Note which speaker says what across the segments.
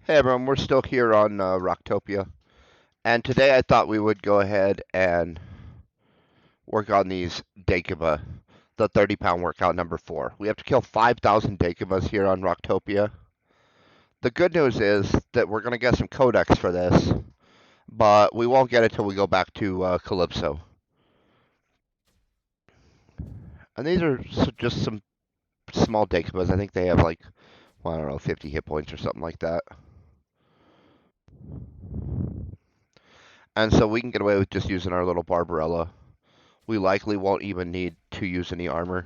Speaker 1: Hey everyone, we're still here on Rocktopia, and today I thought we would go ahead and work on these Daikiba, the 30-pound workout number 4. We have to kill 5,000 Daikibas here on Rocktopia. The good news is that we're going to get some codex for this, but we won't get it till we go back to Calypso. And these are just some small Daikibas. I think they have like, well, I don't know, 50 hit points or something like that. And so we can get away with just using our little Barbarella. We likely won't even need to use any armor.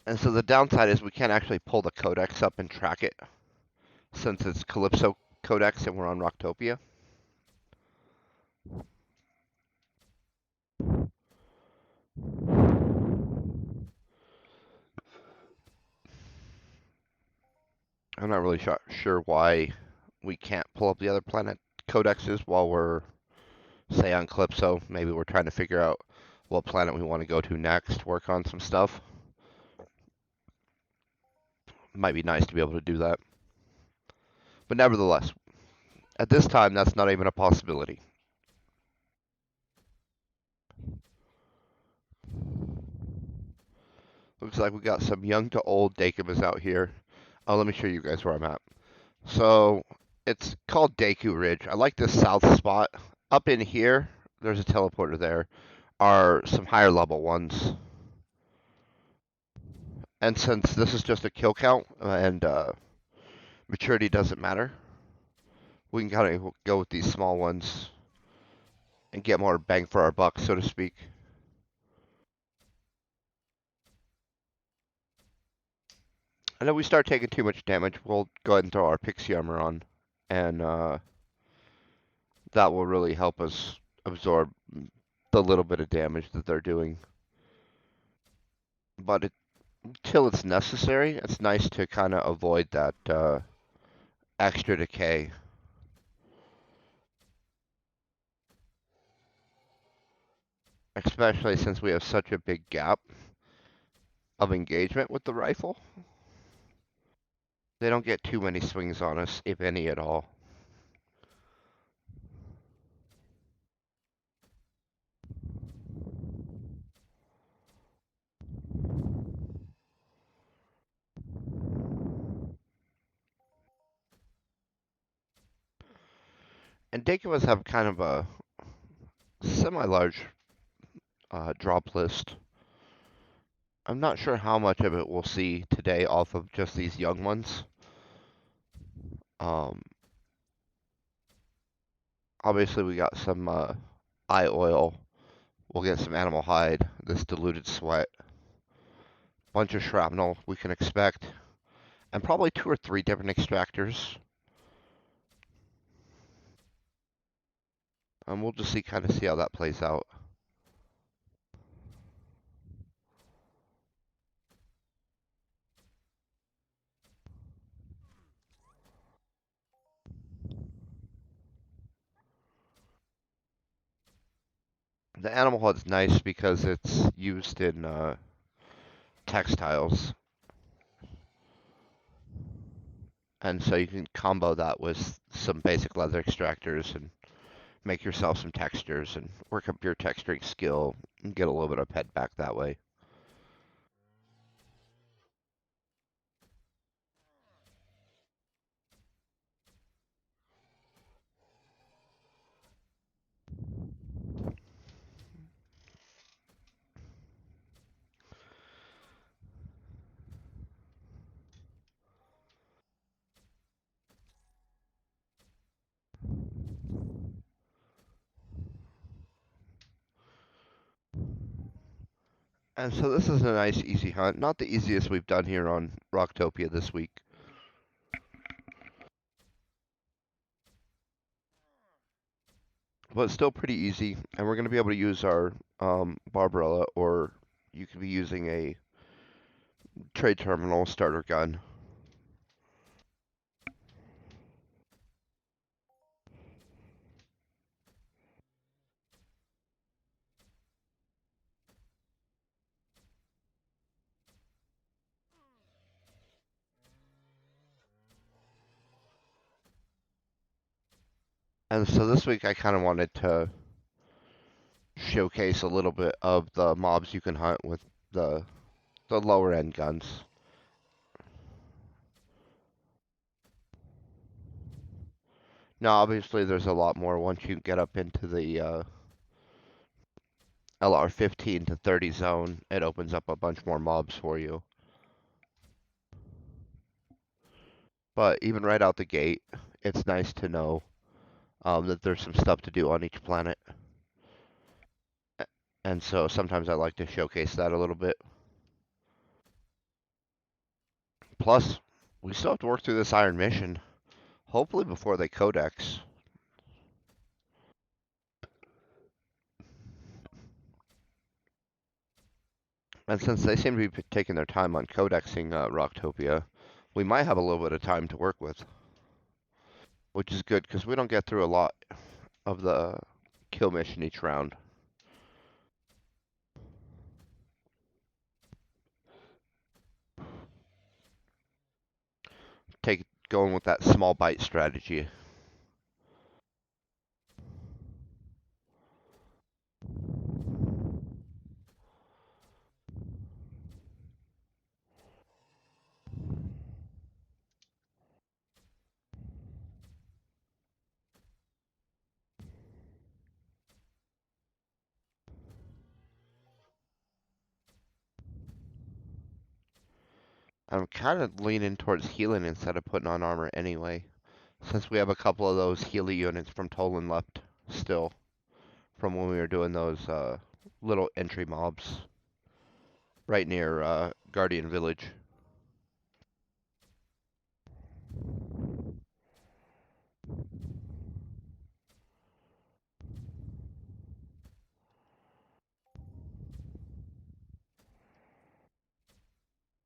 Speaker 1: And so the downside is we can't actually pull the codex up and track it since it's Calypso Codex and we're on Rocktopia. I'm not really sure why we can't pull up the other planet codexes while we're, say, on Calypso. Maybe we're trying to figure out what planet we want to go to next, work on some stuff. Might be nice to be able to do that. But nevertheless, at this time, that's not even a possibility. Looks like we got some young to old Daikibas out here. Oh, let me show you guys where I'm at. So it's called Deku Ridge. I like this south spot. Up in here, there's a teleporter there, are some higher level ones. And since this is just a kill count and maturity doesn't matter, we can kind of go with these small ones and get more bang for our buck, so to speak. And if we start taking too much damage, we'll go ahead and throw our pixie armor on, and that will really help us absorb the little bit of damage that they're doing. But until it's necessary, it's nice to kind of avoid that extra decay. Especially since we have such a big gap of engagement with the rifle. They don't get too many swings on us, if any at all. And Daikiwas have kind of a semi-large drop list. I'm not sure how much of it we'll see today off of just these young ones. Um, Obviously, we got some eye oil. We'll get some animal hide, this diluted sweat, bunch of shrapnel we can expect, and probably 2 or 3 different extractors. And we'll just kind of see how that plays out. The animal HUD's nice because it's used in textiles. And so you can combo that with some basic leather extractors and make yourself some textures and work up your texturing skill and get a little bit of pet back that way. And so this is a nice easy hunt. Not the easiest we've done here on Rocktopia this week. But still pretty easy. And we're going to be able to use our Barbarella, or you could be using a trade terminal starter gun. And so this week I kind of wanted to showcase a little bit of the mobs you can hunt with the the lower end guns. Now, obviously, there's a lot more once you get up into the LR 15 to 30 zone. It opens up a bunch more mobs for you. But even right out the gate, it's nice to know that there's some stuff to do on each planet. And so sometimes I like to showcase that a little bit. Plus, we still have to work through this iron mission, hopefully before they codex. And since they seem to be taking their time on codexing Rocktopia, we might have a little bit of time to work with, which is good because we don't get through a lot of the kill mission each round. Take going with that small bite strategy. I'm kind of leaning towards healing instead of putting on armor anyway, since we have a couple of those Healy units from Tolan left still from when we were doing those little entry mobs right near Guardian Village.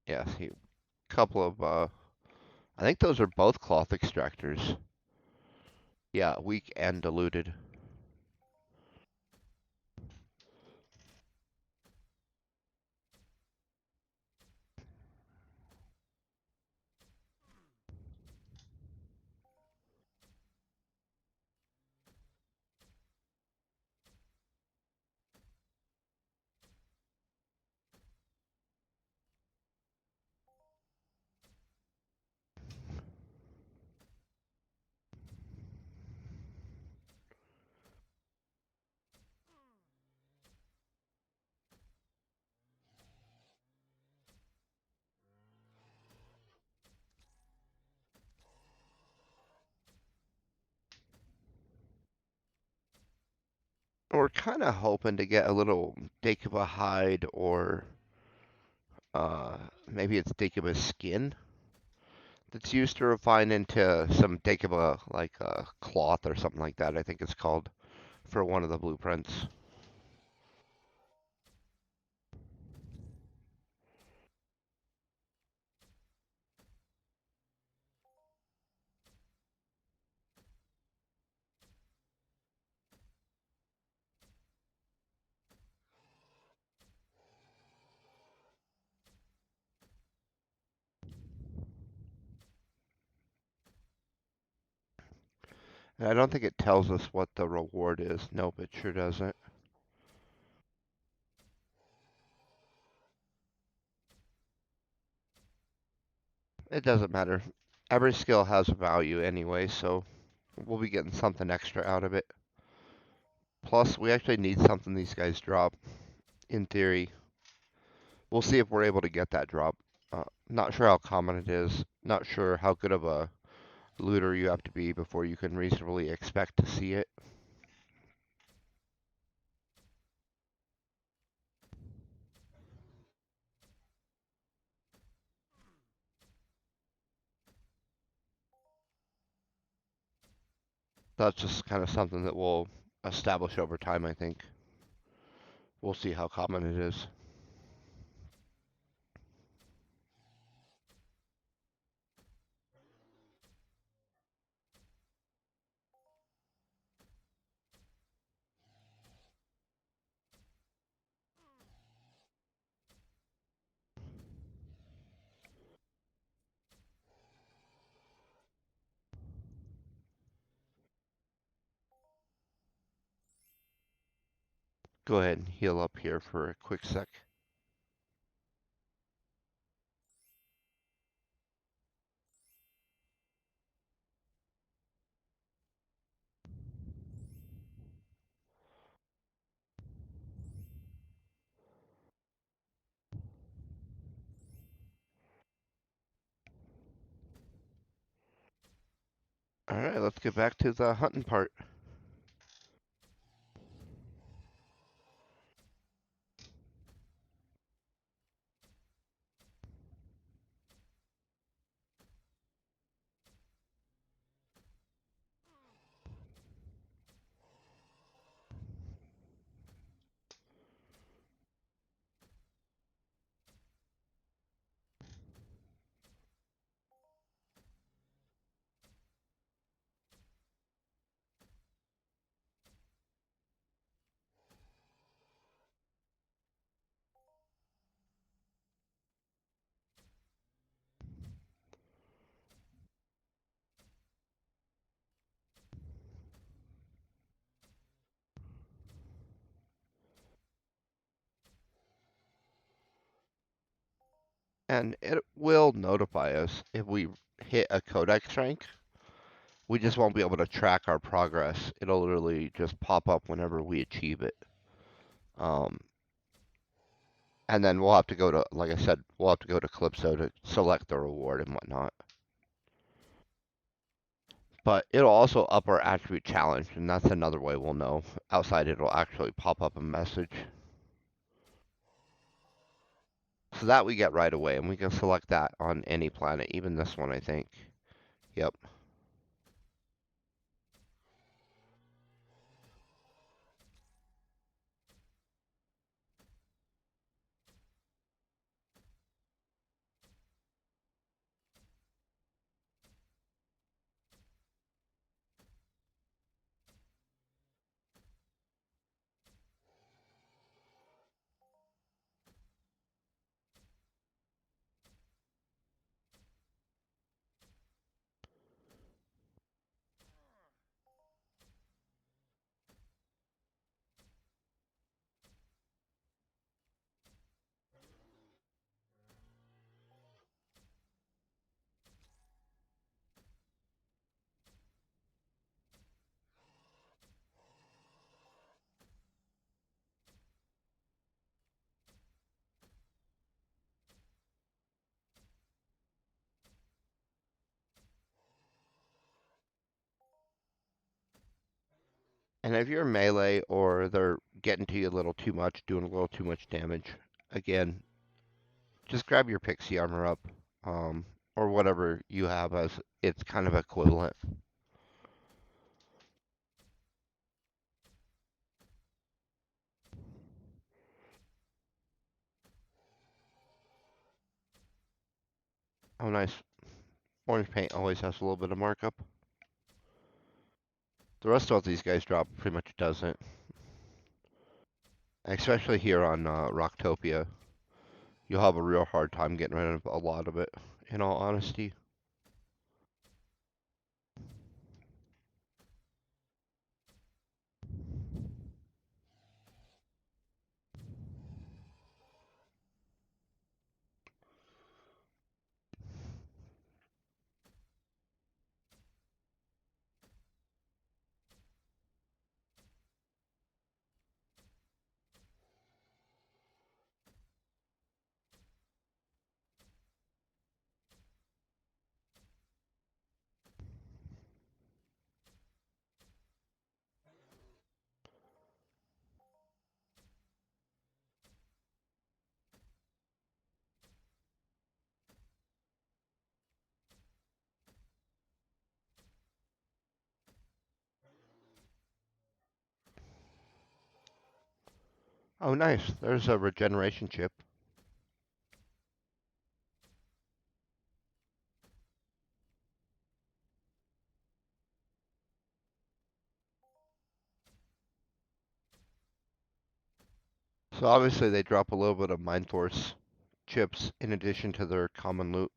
Speaker 1: Yeah, see, couple of I think those are both cloth extractors. Yeah, weak and diluted. We're kind of hoping to get a little Daikiba hide or uh, maybe it's Daikiba skin that's used to refine into some Daikiba like cloth or something like that. I think it's called for one of the blueprints. And I don't think it tells us what the reward is. Nope, it sure doesn't. It doesn't matter. Every skill has a value anyway, so we'll be getting something extra out of it. Plus, we actually need something these guys drop. In theory, we'll see if we're able to get that drop. Not sure how common it is. Not sure how good of a looter you have to be before you can reasonably expect to see it. That's just kind of something that we'll establish over time, I think. We'll see how common it is. go ahead and heal up here for a quick sec. Alright, let's get back to the hunting part. And it will notify us if we hit a codex rank. We just won't be able to track our progress. It'll literally just pop up whenever we achieve it. Um, and then we'll have to go to, like I said, we'll have to go to Calypso to select the reward and whatnot. But it'll also up our attribute challenge, and that's another way we'll know. Outside, it'll actually pop up a message. So that we get right away, and we can select that on any planet, even this one, I think. Yep. And if you're melee or they're getting to you a little too much, doing a little too much damage, again, just grab your pixie armor up, or whatever you have as it's kind of equivalent. Oh, nice. Orange paint always has a little bit of markup. The rest of these guys drop pretty much doesn't. Especially here on Rocktopia. You'll have a real hard time getting rid of a lot of it, in all honesty. Oh, nice. There's a regeneration chip. So obviously they drop a little bit of Mind Force chips in addition to their common loot.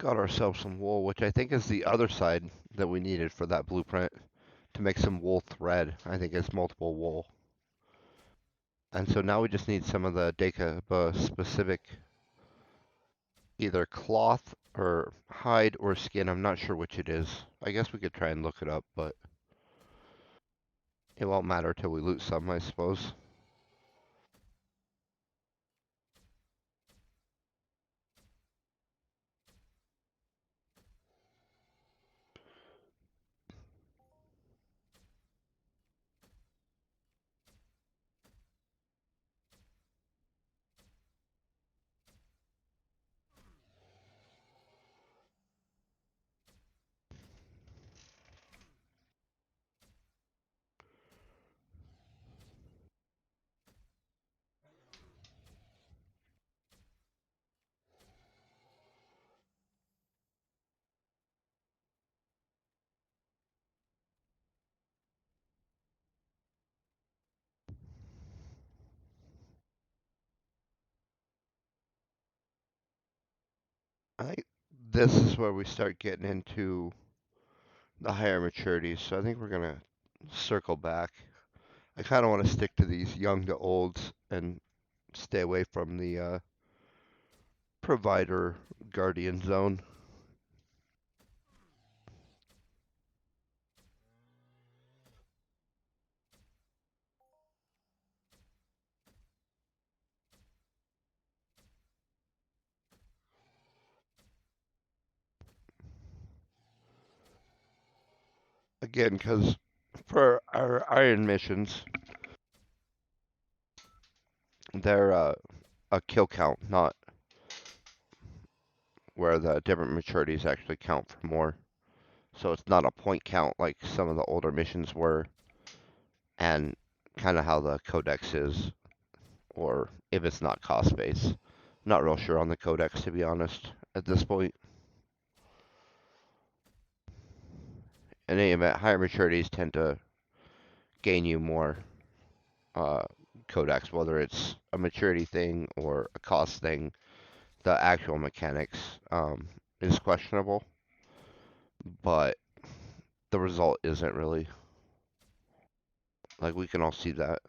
Speaker 1: Got ourselves some wool, which I think is the other side that we needed for that blueprint to make some wool thread. I think it's multiple wool. And so now we just need some of the Daikiba specific either cloth or hide or skin. I'm not sure which it is. I guess we could try and look it up, but it won't matter till we loot some, I suppose. I think this is where we start getting into the higher maturities, so I think we're gonna circle back. I kind of want to stick to these young to olds and stay away from the provider guardian zone. Again, because for our iron missions, they're a kill count, not where the different maturities actually count for more. So it's not a point count like some of the older missions were, and kind of how the codex is, or if it's not cost based. Not real sure on the codex, to be honest, at this point. In any event, higher maturities tend to gain you more uh, codex, whether it's a maturity thing or a cost thing. The actual mechanics is questionable, but the result isn't really. Like, we can all see that.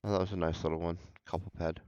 Speaker 1: Oh, that was a nice little one. Couple ped.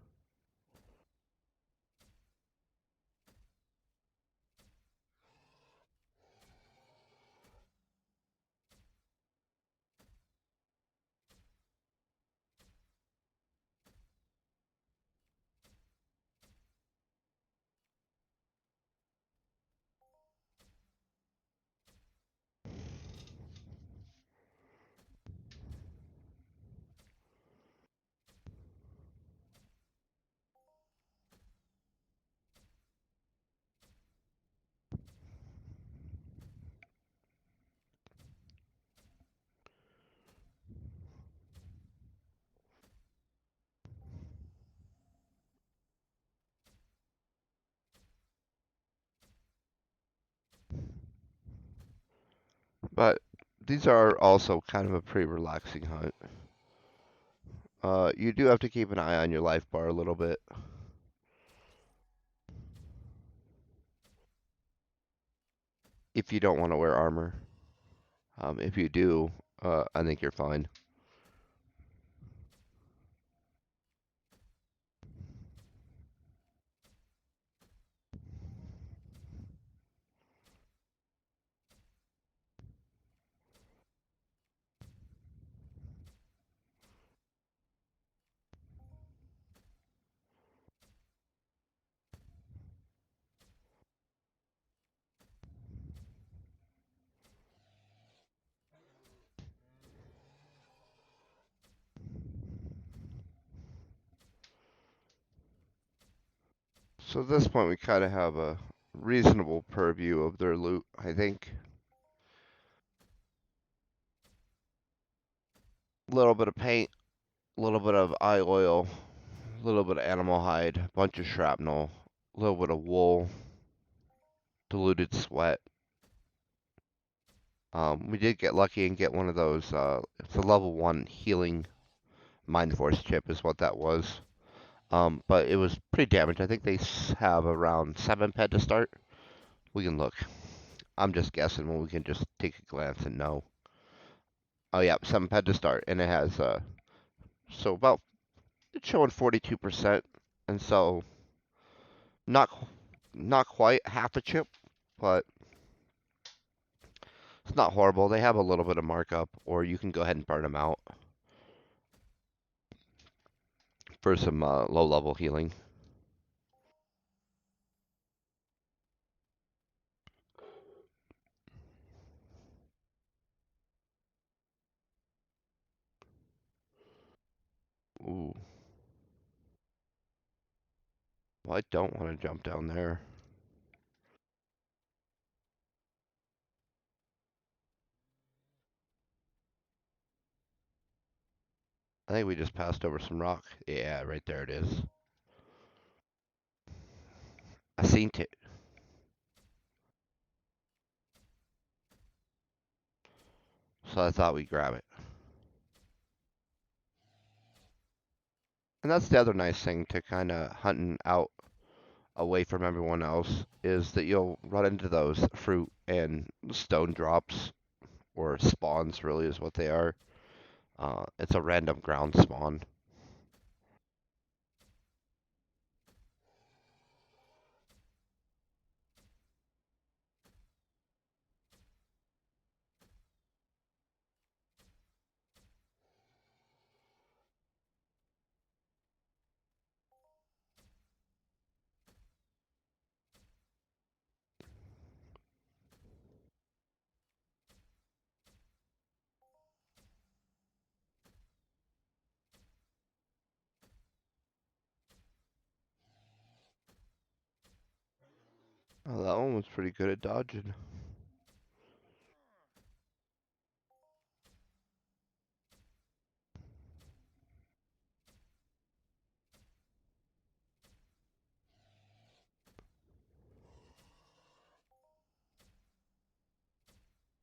Speaker 1: But these are also kind of a pretty relaxing hunt. You do have to keep an eye on your life bar a little bit if you don't want to wear armor. If you do, I think you're fine. So at this point, we kind of have a reasonable purview of their loot, I think. A little bit of paint, a little bit of eye oil, a little bit of animal hide, a bunch of shrapnel, a little bit of wool, diluted sweat. We did get lucky and get one of those. It's a level 1 healing Mind Force chip is what that was. But it was pretty damaged. I think they have around 7 ped to start. We can look. I'm just guessing when we can just take a glance and know. Oh yeah, 7 ped to start, and it has so about it's showing 42%, and so not not quite half a chip, but it's not horrible. They have a little bit of markup, or you can go ahead and burn them out for some low-level healing. Ooh, well, I don't want to jump down there. I think we just passed over some rock. Yeah, right there it is. I seen it. So I thought we'd grab it. And that's the other nice thing to kind of hunting out away from everyone else is that you'll run into those fruit and stone drops or spawns really is what they are. It's a random ground spawn. Oh, that one was pretty good at dodging.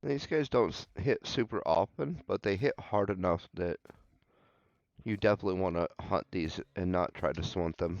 Speaker 1: These guys don't hit super often, but they hit hard enough that you definitely want to hunt these and not try to swant them.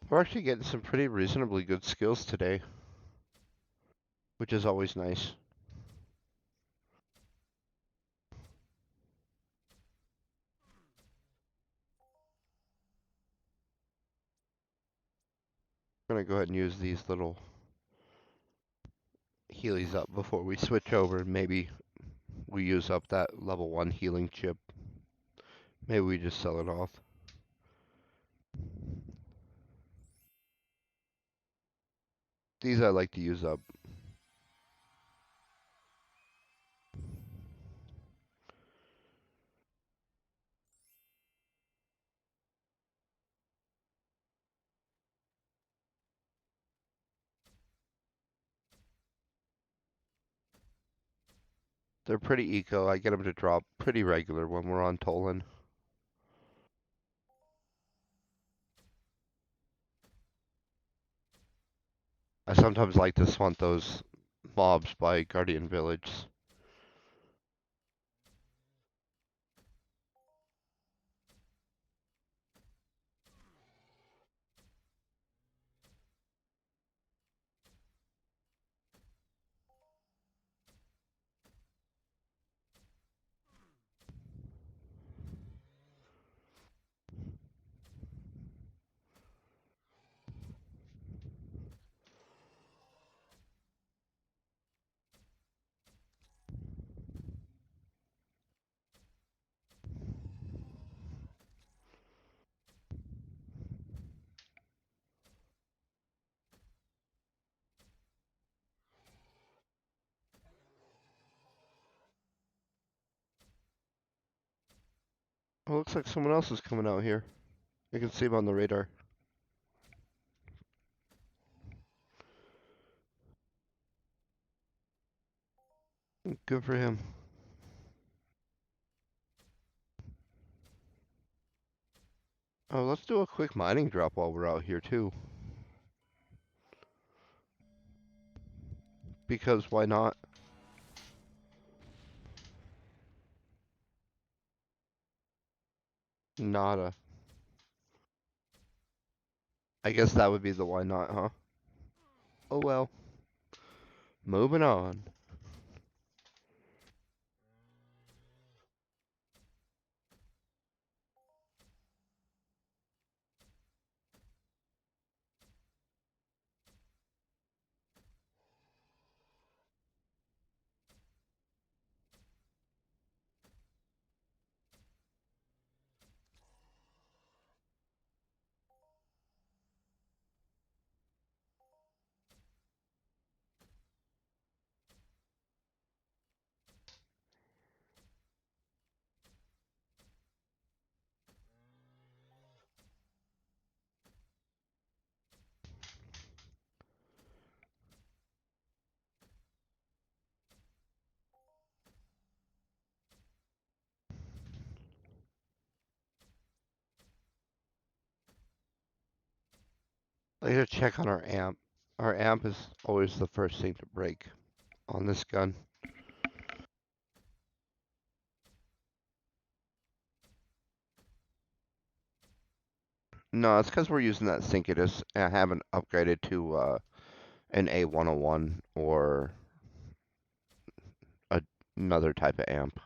Speaker 1: We're actually getting some pretty reasonably good skills today, which is always nice. I'm gonna go ahead and use these little healies up before we switch over. Maybe we use up that level 1 healing chip. Maybe we just sell it off. These I like to use up. They're pretty eco. I get them to drop pretty regular when we're on Tolan. I sometimes like to swant those mobs by Guardian Village. Oh, looks like someone else is coming out here. I can see him on the radar. Good for him. Oh, let's do a quick mining drop while we're out here too. Because why not? Nada. I guess that would be the why not, huh? Oh well. Moving on. I gotta check on our amp. Our amp is always the first thing to break on this gun. No, it's because we're using that Syncadus and I haven't upgraded to an A101 or another type of amp.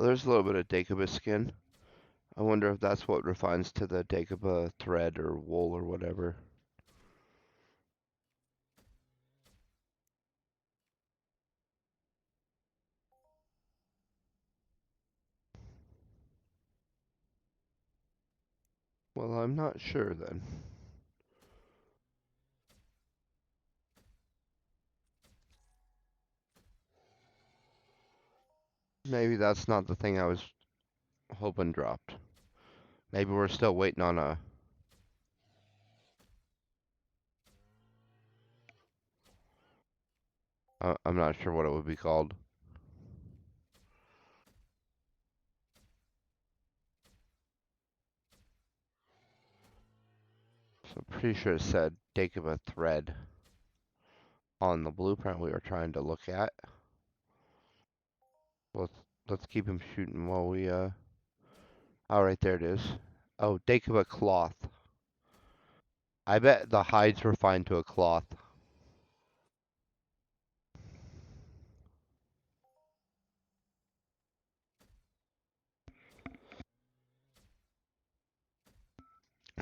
Speaker 1: There's a little bit of Daikiba skin. I wonder if that's what refines to the Daikiba thread or wool or whatever. Well, I'm not sure then. Maybe that's not the thing I was hoping dropped. Maybe we're still waiting on a... I'm not sure what it would be called. So I'm pretty sure it said Daikiba thread on the blueprint we were trying to look at. Let's let's keep him shooting while we Oh, right there it is. Oh, Daikiba cloth. I bet the hides refined to a cloth.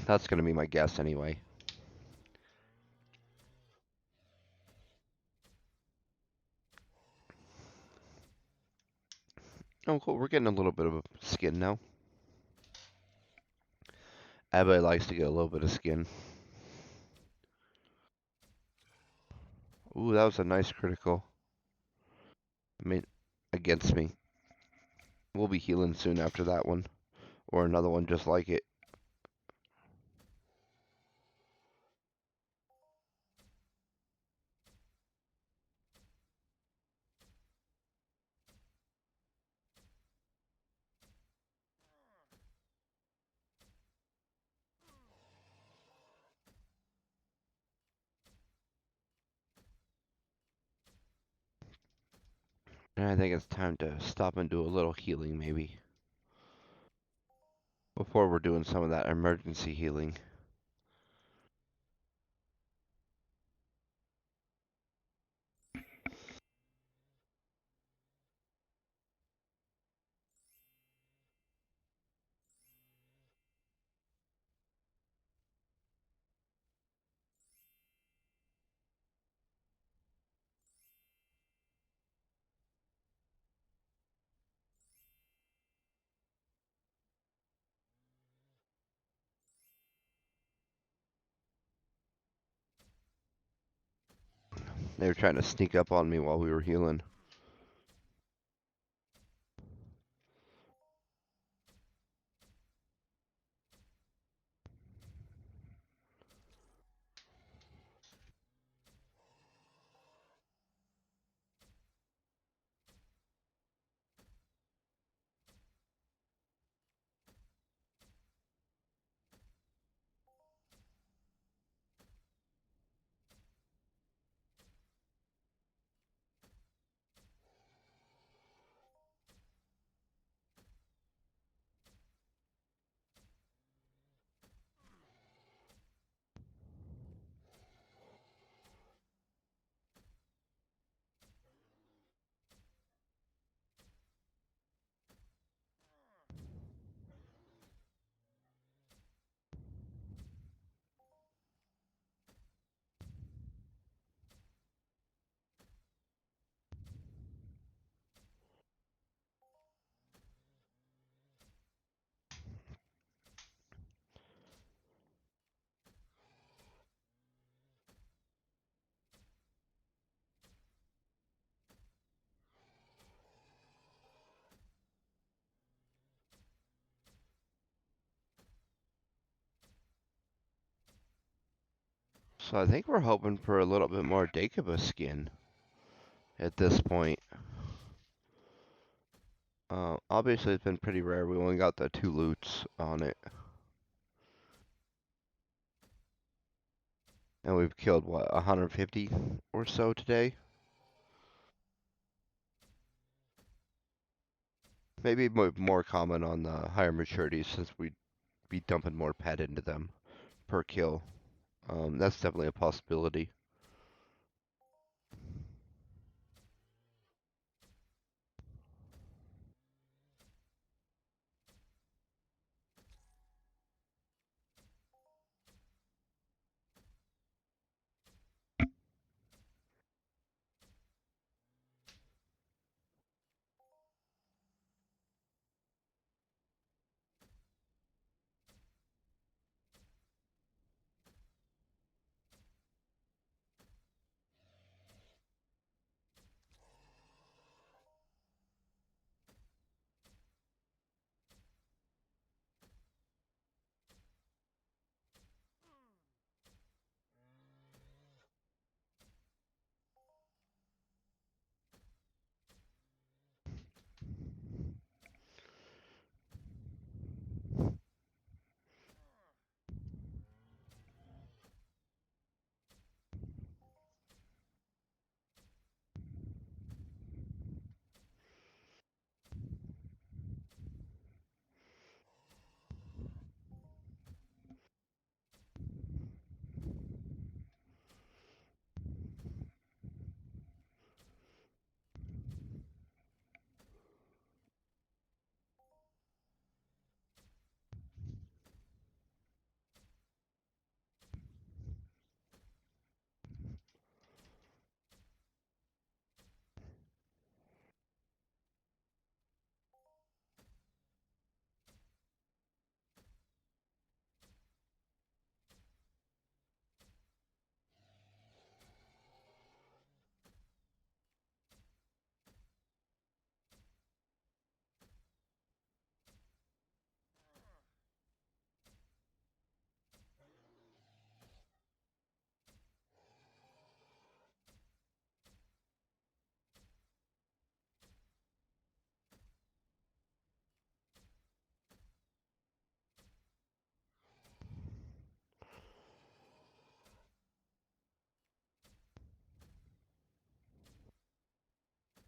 Speaker 1: That's gonna be my guess anyway. Oh, cool. We're getting a little bit of a skin now. Everybody likes to get a little bit of skin. Ooh, that was a nice critical. I mean, against me. We'll be healing soon after that one. Or another one just like it. And I think it's time to stop and do a little healing maybe. Before we're doing some of that emergency healing. They were trying to sneak up on me while we were healing. So I think we're hoping for a little bit more Daikiba skin at this point. Obviously, it's been pretty rare. We only got the 2 loots on it. And we've killed, what, 150 or so today? Maybe more common on the higher maturities since we'd be dumping more pet into them per kill. That's definitely a possibility.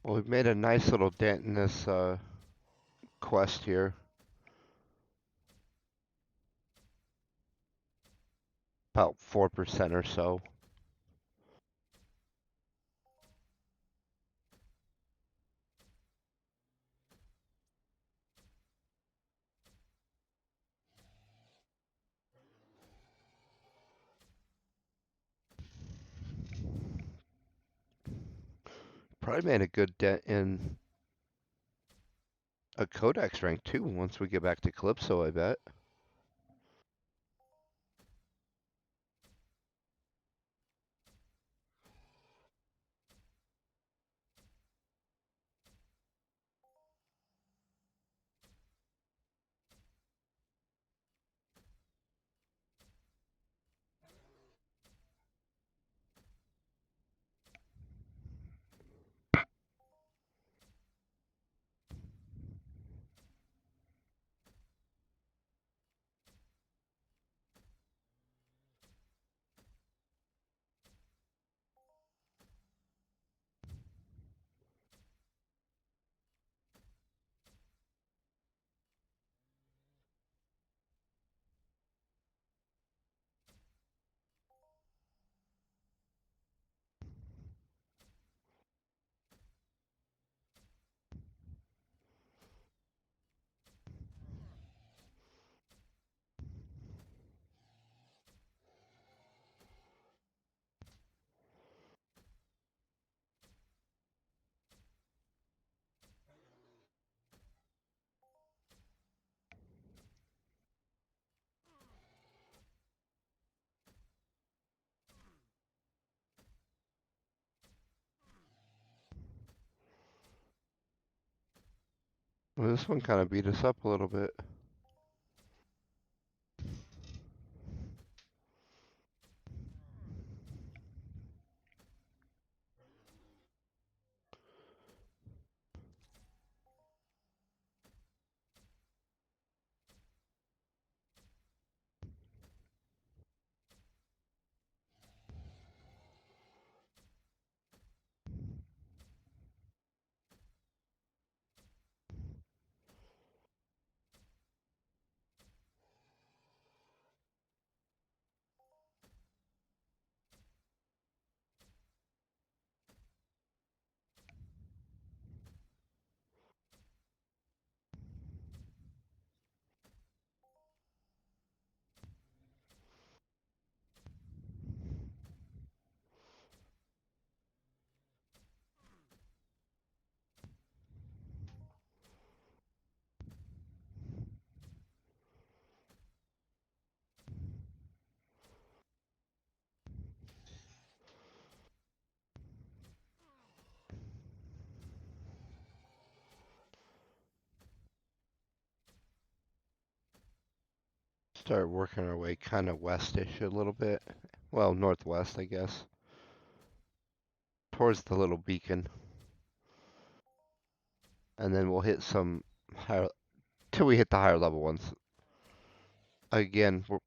Speaker 1: Well, we've made a nice little dent in this quest here. About 4% or so. Probably made a good dent in a Codex rank too once we get back to Calypso, I bet. Well, this one kind of beat us up a little bit. Start working our way kind of westish a little bit. Well, northwest, I guess. Towards the little beacon. And then we'll hit some higher, till we hit the higher level ones. Again, we're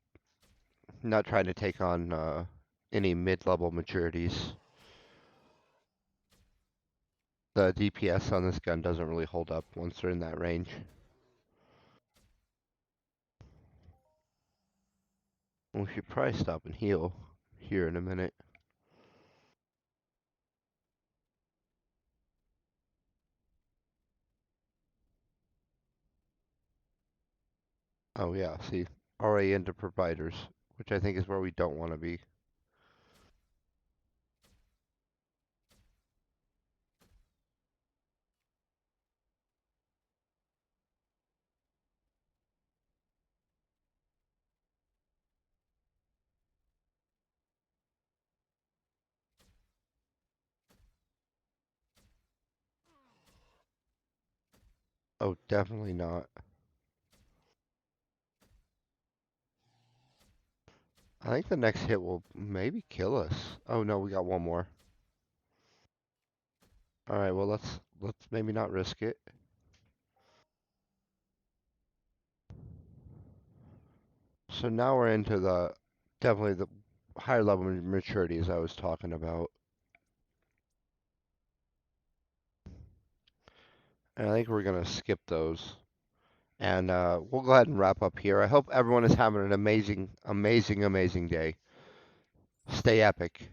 Speaker 1: not trying to take on any mid-level maturities. The DPS on this gun doesn't really hold up once they're in that range. We should probably stop and heal here in a minute. Oh yeah, see, already into providers, which I think is where we don't want to be. Oh, definitely not. I think the next hit will maybe kill us. Oh no, we got one more. All right, well let's maybe not risk it. So now we're into the definitely the higher level maturity as I was talking about. And I think we're gonna skip those. And we'll go ahead and wrap up here. I hope everyone is having an amazing, amazing, amazing day. Stay epic.